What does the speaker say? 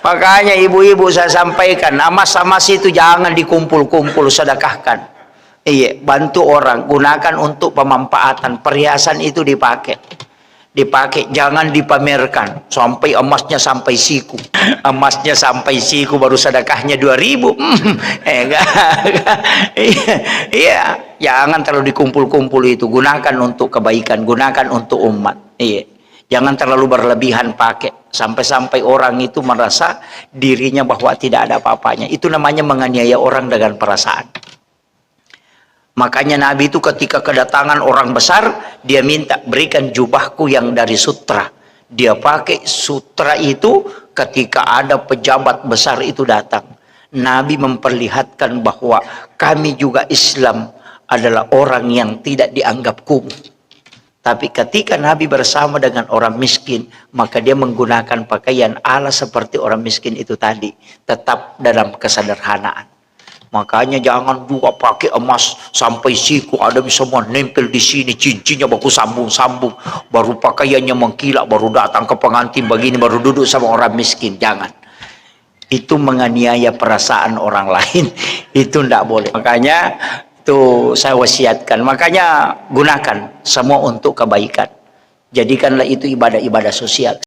Makanya ibu-ibu saya sampaikan, emas-emas itu jangan dikumpul-kumpul, sedekahkan. Iya, bantu orang, gunakan untuk pemanfaatan. Perhiasan itu dipakai, jangan dipamerkan. Sampai emasnya sampai siku, emasnya sampai siku baru sedekahnya 2.000. Enggak. Iya, jangan terlalu dikumpul-kumpul itu. Gunakan untuk kebaikan, gunakan untuk umat. Iya, jangan terlalu berlebihan pakai. Sampai-sampai orang itu merasa dirinya bahwa tidak ada apa-apanya. Itu namanya menganiaya orang dengan perasaan. Makanya Nabi itu ketika kedatangan orang besar, dia minta, berikan jubahku yang dari sutra. Dia pakai sutra itu ketika ada pejabat besar itu datang. Nabi memperlihatkan bahwa kami juga Islam adalah orang yang tidak dianggap kumuh. Tapi ketika Nabi bersama dengan orang miskin, maka dia menggunakan pakaian ala seperti orang miskin itu tadi. Tetap dalam kesederhanaan. Makanya jangan juga pakai emas sampai siku, ada semua nempel di sini, cincinnya baku sambung-sambung, baru pakaiannya mengkilap, baru datang ke pengantin begini, baru duduk sama orang miskin. Jangan. Itu menganiaya perasaan orang lain. Itu tidak boleh. Makanya itu saya wasiatkan. Makanya gunakan semua untuk kebaikan. Jadikanlah itu ibadah-ibadah sosial.